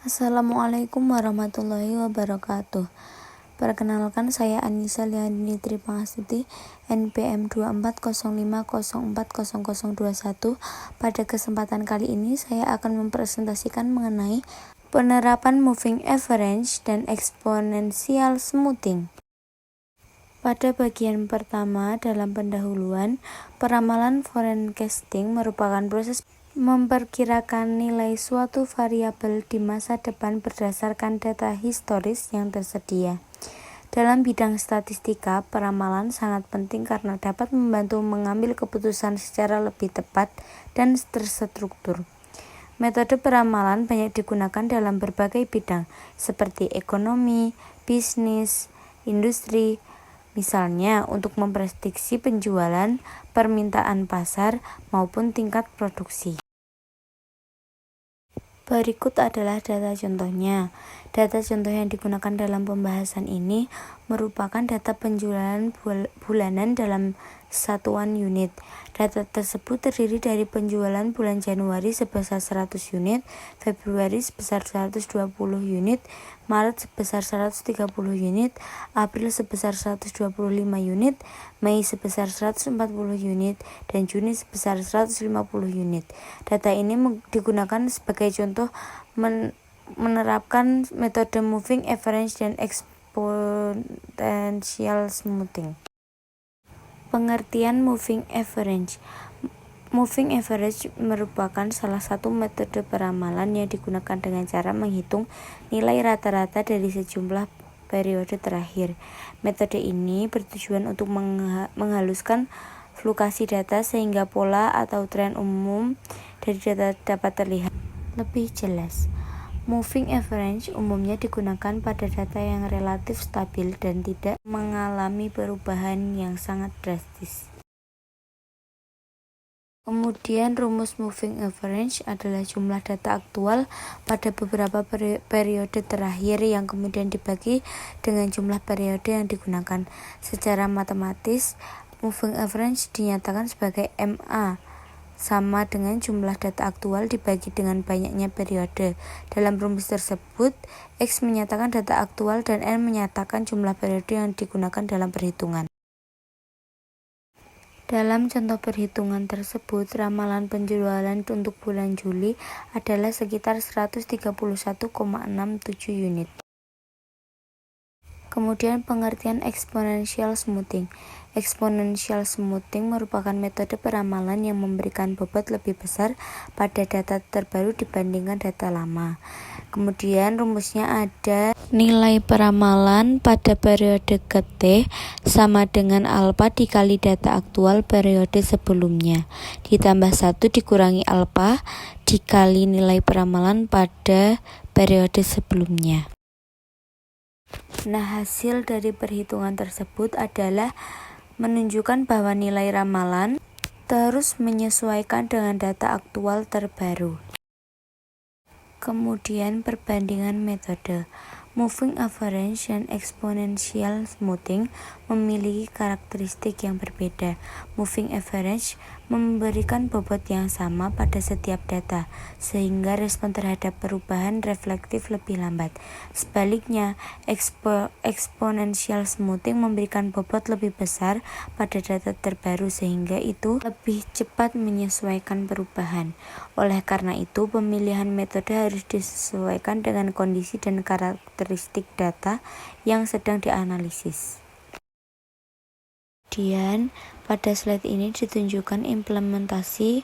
Assalamualaikum warahmatullahi wabarakatuh. Perkenalkan, saya Anissa Liandini Tripangastuti, NPM 2405040021. Pada kesempatan kali ini saya akan mempresentasikan mengenai penerapan moving average dan exponential smoothing. Pada bagian pertama dalam pendahuluan, peramalan forecasting merupakan proses memperkirakan nilai suatu variabel di masa depan berdasarkan data historis yang tersedia. Dalam bidang statistika, peramalan sangat penting karena dapat membantu mengambil keputusan secara lebih tepat dan terstruktur. Metode peramalan banyak digunakan dalam berbagai bidang, seperti ekonomi, bisnis, industri. Misalnya, untuk memprediksi penjualan, permintaan pasar, maupun tingkat produksi. Berikut adalah data contohnya. Data contoh yang digunakan dalam pembahasan ini merupakan data penjualan bulanan dalam satuan unit. Data tersebut terdiri dari penjualan bulan Januari sebesar 100 unit, Februari sebesar 120 unit, Maret sebesar 130 unit, April sebesar 125 unit, Mei sebesar 140 unit, dan Juni sebesar 150 unit. Data ini digunakan sebagai contoh menerapkan metode moving average dan exponential smoothing. Pengertian moving average. Moving average merupakan salah satu metode peramalan yang digunakan dengan cara menghitung nilai rata-rata dari sejumlah periode terakhir. Metode ini bertujuan untuk menghaluskan fluktuasi data sehingga pola atau tren umum dari data dapat terlihat lebih jelas. Moving average umumnya digunakan pada data yang relatif stabil dan tidak mengalami perubahan yang sangat drastis. Kemudian rumus moving average adalah jumlah data aktual pada beberapa periode terakhir yang kemudian dibagi dengan jumlah periode yang digunakan. Secara matematis, moving average dinyatakan sebagai MA sama dengan jumlah data aktual dibagi dengan banyaknya periode. Dalam rumus tersebut, X menyatakan data aktual dan N menyatakan jumlah periode yang digunakan dalam perhitungan. Dalam contoh perhitungan tersebut, ramalan penjualan untuk bulan Juli adalah sekitar 131,67 unit. Kemudian pengertian exponential smoothing. Exponential smoothing merupakan metode peramalan yang memberikan bobot lebih besar pada data terbaru dibandingkan data lama. Kemudian rumusnya ada nilai peramalan pada periode ke-T sama dengan alfa dikali data aktual periode sebelumnya, ditambah 1 dikurangi alfa dikali nilai peramalan pada periode sebelumnya. Nah, hasil dari perhitungan tersebut adalah menunjukkan bahwa nilai ramalan terus menyesuaikan dengan data aktual terbaru. Kemudian perbandingan metode. Moving average dan exponential smoothing memiliki karakteristik yang berbeda. Moving average memberikan bobot yang sama pada setiap data, sehingga respon terhadap perubahan reflektif lebih lambat. Sebaliknya, exponential smoothing memberikan bobot lebih besar pada data terbaru, sehingga itu lebih cepat menyesuaikan perubahan. Oleh karena itu, pemilihan metode harus disesuaikan dengan kondisi dan karakteristik data yang sedang dianalisis. Kemudian pada slide ini ditunjukkan implementasi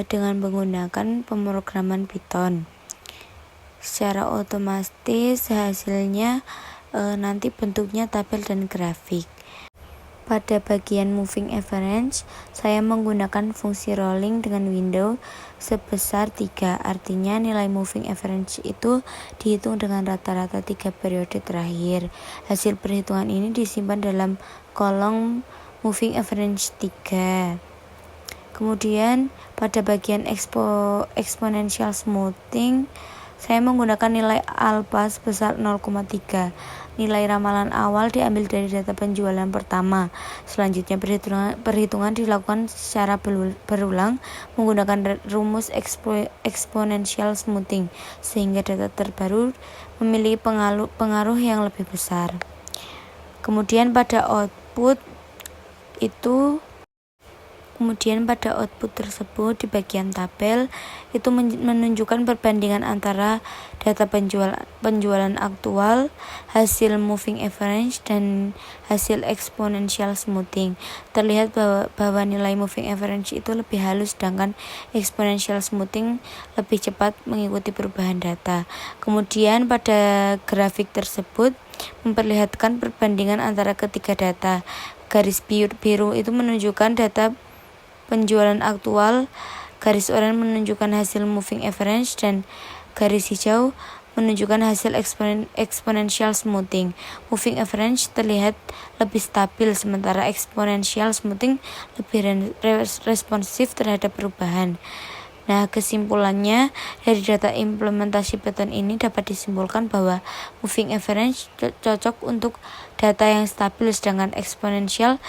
dengan menggunakan pemrograman Python. Secara otomatis hasilnya nanti bentuknya tabel dan grafik. Pada bagian moving average, saya menggunakan fungsi rolling dengan window sebesar 3. Artinya nilai moving average itu dihitung dengan rata-rata 3 periode terakhir. Hasil perhitungan ini disimpan dalam kolom moving average 3. Kemudian pada bagian exponential smoothing, saya menggunakan nilai alpha sebesar 0,3. Nilai ramalan awal diambil dari data penjualan pertama. Selanjutnya perhitungan dilakukan secara berulang menggunakan rumus exponential smoothing, sehingga data terbaru memiliki pengaruh yang lebih besar. Kemudian pada output tersebut di bagian tabel itu menunjukkan perbandingan antara data penjualan aktual, hasil moving average, dan hasil exponential smoothing. Terlihat bahwa nilai moving average itu lebih halus, sedangkan exponential smoothing lebih cepat mengikuti perubahan data. Kemudian pada grafik tersebut memperlihatkan perbandingan antara ketiga data. Garis biru itu menunjukkan data penjualan aktual, garis oranye menunjukkan hasil moving average, dan garis hijau menunjukkan hasil exponential smoothing. Moving average terlihat lebih stabil, sementara exponential smoothing lebih responsif terhadap perubahan. Nah, kesimpulannya dari data implementasi pattern ini dapat disimpulkan bahwa moving average cocok untuk data yang stabil, sedangkan exponential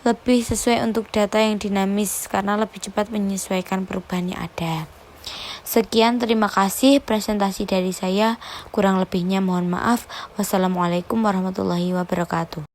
lebih sesuai untuk data yang dinamis karena lebih cepat menyesuaikan perubahan yang ada. Sekian, terima kasih presentasi dari saya. Kurang lebihnya mohon maaf. Wassalamualaikum warahmatullahi wabarakatuh.